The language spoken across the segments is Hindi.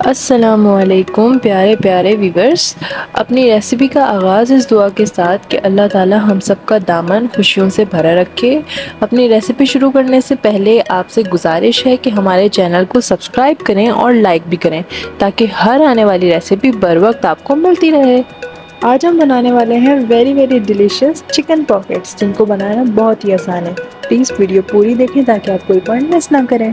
अस्सलामुअलैकुम प्यारे प्यारे व्यूवर्स। अपनी रेसिपी का आगाज़ इस दुआ के साथ कि अल्लाह ताला हम सब का दामन खुशियों से भरा रखे। अपनी रेसिपी शुरू करने से पहले आपसे गुजारिश है कि हमारे चैनल को सब्सक्राइब करें और लाइक भी करें ताकि हर आने वाली रेसिपी बर वक्त आपको मिलती रहे। आज हम बनाने वाले हैं वेरी डिलीशियस चिकन पॉकेट्स, जिनको बनाना बहुत ही आसान है। प्लीज़ वीडियो पूरी देखें ताकि आप कोई पॉइंट मिस ना करें।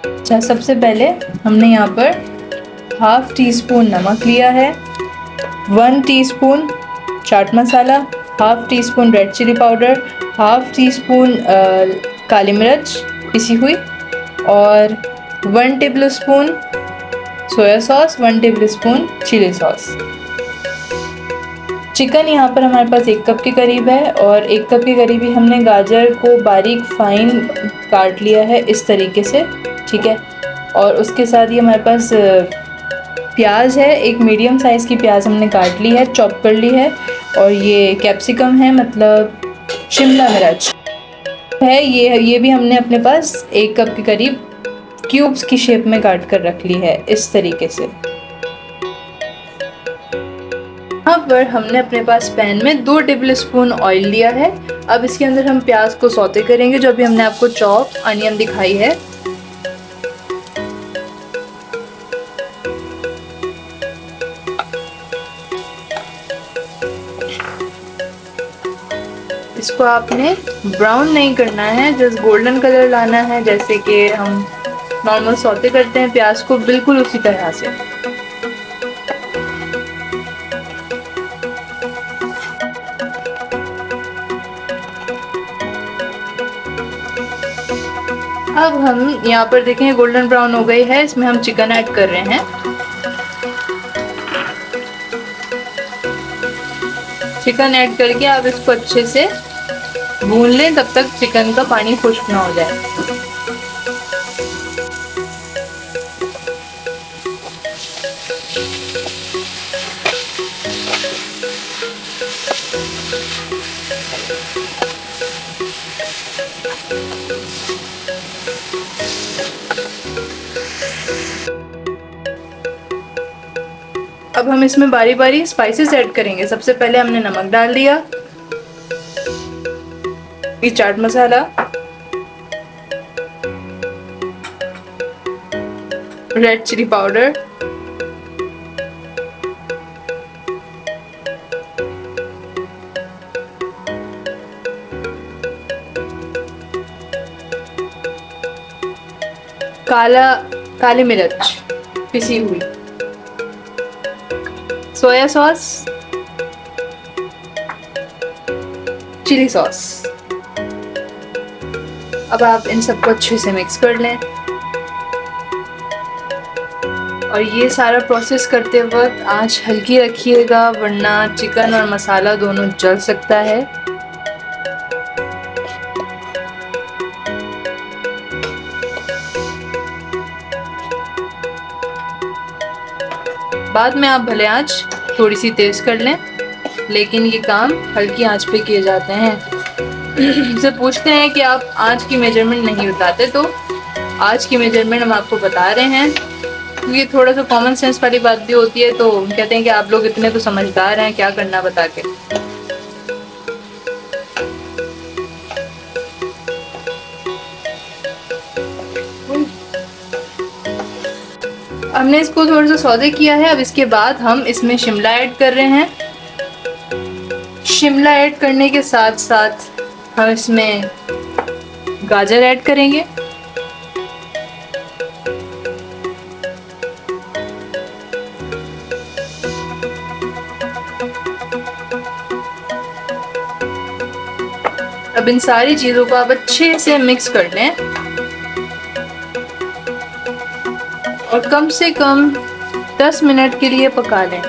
अच्छा, सबसे पहले हमने यहाँ पर हाफ टी स्पून नमक लिया है, 1 teaspoon chaat masala, half teaspoon red chilli powder, half teaspoon काली मिर्च पिसी हुई और 1 tablespoon soya sauce, 1 tablespoon chilli sauce. Chicken यहाँ पर हमारे पास 1 कप के करीब है और 1 कप के करीब ही हमने गाजर को बारीक फाइन काट लिया है इस तरीके से, ठीक है। और उसके साथ ही हमारे पास प्याज है, एक मीडियम साइज़ की प्याज हमने काट ली है, चॉप कर ली है। और ये कैप्सिकम है, मतलब शिमला मिर्च है, ये भी हमने अपने पास 1 कप के करीब क्यूब्स की शेप में काट कर रख ली है इस तरीके से। यहाँ पर हमने अपने पास पैन में 2 टेबल स्पून ऑयल लिया है। अब इसके अंदर हम प्याज को सौते करेंगे, जो अभी हमने आपको चॉप अनियन दिखाई है। इसको आपने ब्राउन नहीं करना है, जस्ट गोल्डन कलर लाना है, जैसे कि हम नॉर्मल सौते करते हैं प्याज को, बिल्कुल उसी तरह से। अब हम यहाँ पर देखें गोल्डन ब्राउन हो गई है, इसमें हम चिकन ऐड कर रहे हैं। चिकन ऐड करके आप इसको अच्छे से भून लें, तब तक चिकन का पानी खुश्क ना हो जाए। अब हम इसमें बारी बारी स्पाइसेस ऐड करेंगे। सबसे पहले हमने नमक डाल दिया, ये chaat masala, red chilli powder, काली मिर्च पिसी हुई, सोया सॉस, चिली सॉस। अब आप इन सबको अच्छे से मिक्स कर लें और ये सारा प्रोसेस करते वक्त आंच हल्की रखिएगा, वरना चिकन और मसाला दोनों जल सकता है। बाद में आप भले आंच थोड़ी सी तेज कर लें, लेकिन ये काम हल्की आंच पे किए जाते हैं। से पूछते हैं कि आप आंच की मेजरमेंट नहीं बताते, तो आज की मेजरमेंट हम आपको बता रहे हैं, क्योंकि थोड़ा सा कॉमन सेंस वाली बात भी होती है। तो कहते हैं कि आप लोग इतने तो समझदार हैं, क्या करना बता के। हमने इसको थोड़ा सा सौदे किया है। अब इसके बाद हम इसमें शिमला ऐड कर रहे हैं। शिमला ऐड करने के साथ साथ हम इसमें गाजर ऐड करेंगे। अब इन सारी चीजों को आप अच्छे से मिक्स कर लें और कम से कम 10 मिनट के लिए पका लें।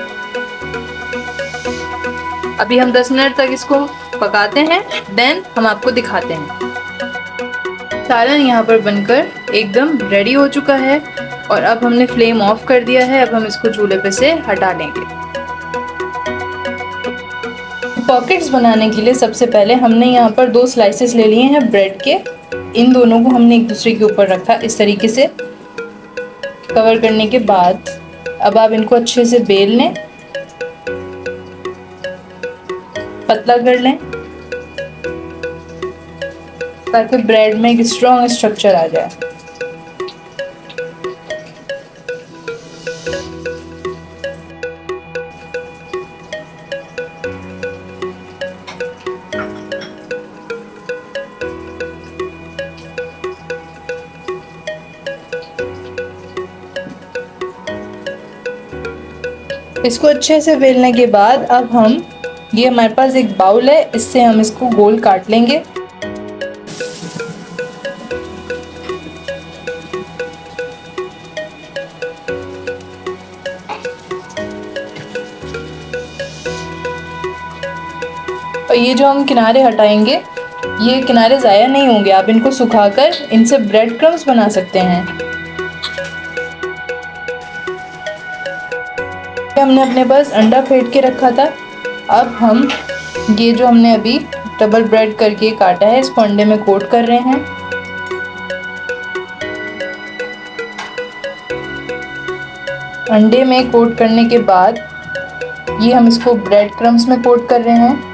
अभी हम 10 मिनट तक इसको पकाते हैं, देन हम आपको दिखाते हैं। सालन यहाँ पर बनकर एकदम रेडी हो चुका है और अब हमने फ्लेम ऑफ कर दिया है। अब हम इसको चूल्हे पे से हटा लेंगे। पॉकेट्स बनाने के लिए सबसे पहले हमने यहाँ पर 2 स्लाइसेस ले लिए हैं ब्रेड के। इन दोनों को हमने एक दूसरे के ऊपर रखा इस तरीके से। कवर करने के बाद अब आप इनको अच्छे से बेल लें, पतला कर लें ताकि ब्रेड में एक स्ट्रॉन्ग स्ट्रक्चर आ जाए। इसको अच्छे से बेलने के बाद अब हम ये हमारे पास एक बाउल है, इससे हम इसको गोल काट लेंगे। और ये जो हम किनारे हटाएंगे, ये किनारे ज़ाया नहीं होंगे, आप इनको सुखाकर इनसे ब्रेड क्रम्स बना सकते हैं। हमने अपने पास अंडा फेंट के रखा था। अब हम ये जो हमने अभी डबल ब्रेड करके काटा है, इसको अंडे में कोट कर रहे हैं। अंडे में कोट करने के बाद ये हम इसको ब्रेड क्रम्स में कोट कर रहे हैं।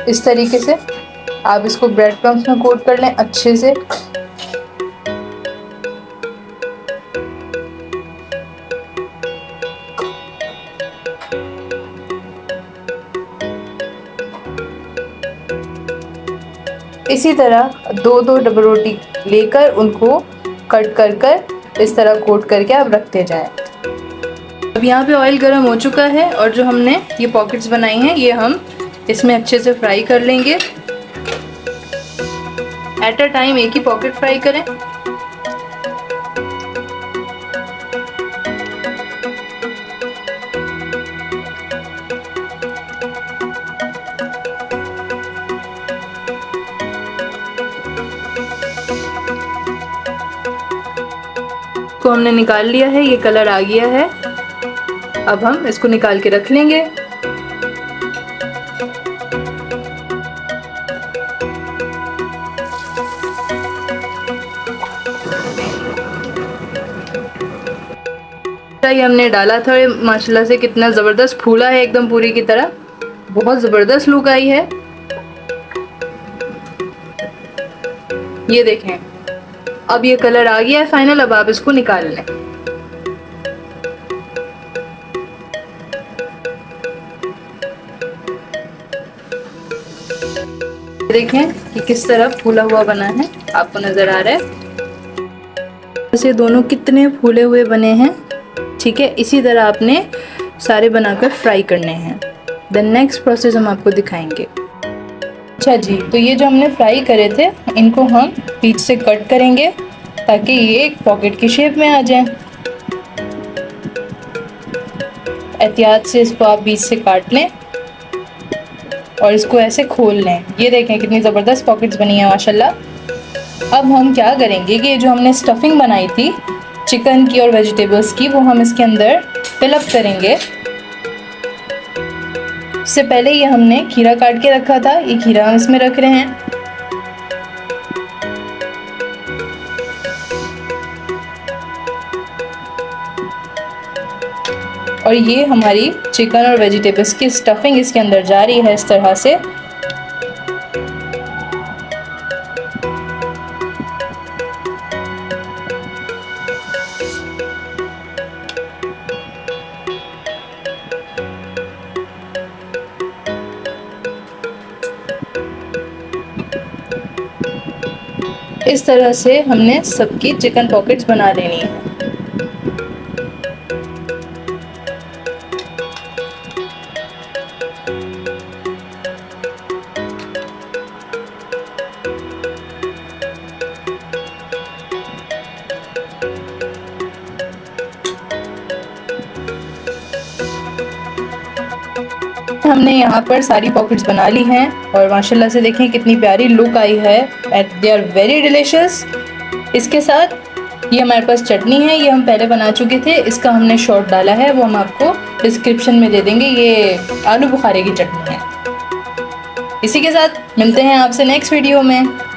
इस तरीके से आप इसको ब्रेड क्रम्स में कोट कर लें अच्छे से। इसी तरह दो दो डबल रोटी लेकर उनको कट कर कर इस तरह कोट करके आप रखते जाएं। अब यहाँ पे ऑयल गर्म हो चुका है और जो हमने ये पॉकेट्स बनाई हैं ये हम इसमें अच्छे से फ्राई कर लेंगे। एट अ टाइम एक ही पॉकेट फ्राई करें। को हमने निकाल लिया है, ये कलर आ गया है। अब हम इसको निकाल के रख लेंगे। ये हमने डाला था, माशाल्लाह से कितना ज़बरदस्त फूला है, एकदम पूरी की तरह, बहुत ज़बरदस्त लुक आई है। ये देखें, अब ये कलर आ गया है फाइनल। अब आप इसको निकाल लें। देखें कि किस तरह फूला हुआ बना है, आपको नजर आ रहा है ऐसे दोनों कितने फूले हुए बने हैं। ठीक है, इसी तरह आपने सारे बनाकर फ्राई करने हैं। द नेक्स्ट प्रोसेस हम आपको दिखाएंगे। अच्छा जी, तो ये जो हमने फ्राई करे थे इनको हम बीच से कट करेंगे ताकि ये एक पॉकेट की शेप में आ जाए। एहतियात से इसको आप बीच से काट लें और इसको ऐसे खोल लें। ये देखें कितनी ज़बरदस्त पॉकेट्स बनी है माशाल्लाह। अब हम क्या करेंगे कि जो हमने स्टफिंग बनाई थी चिकन की और वेजिटेबल्स की, वो हम इसके अंदर फिलअप करेंगे। इससे पहले ये हमने खीरा काट के रखा था, ये खीरा हम इसमें रख रहे हैं। और ये हमारी चिकन और वेजिटेबल्स की स्टफिंग इसके अंदर जा रही है इस तरह से। इस तरह से हमने सबकी चिकन पॉकेट्स बना लेनी है। हमने यहाँ पर सारी पॉकेट्स बना ली हैं और माशाल्लाह से देखें कितनी प्यारी लुक आई है and they are very delicious. इसके साथ ये हमारे पास चटनी है, ये हम पहले बना चुके थे, इसका हमने शॉर्ट डाला है, वो हम आपको डिस्क्रिप्शन में दे देंगे। ये आलू बुखारे की चटनी है। इसी के साथ मिलते हैं आपसे नेक्स्ट वीडियो में।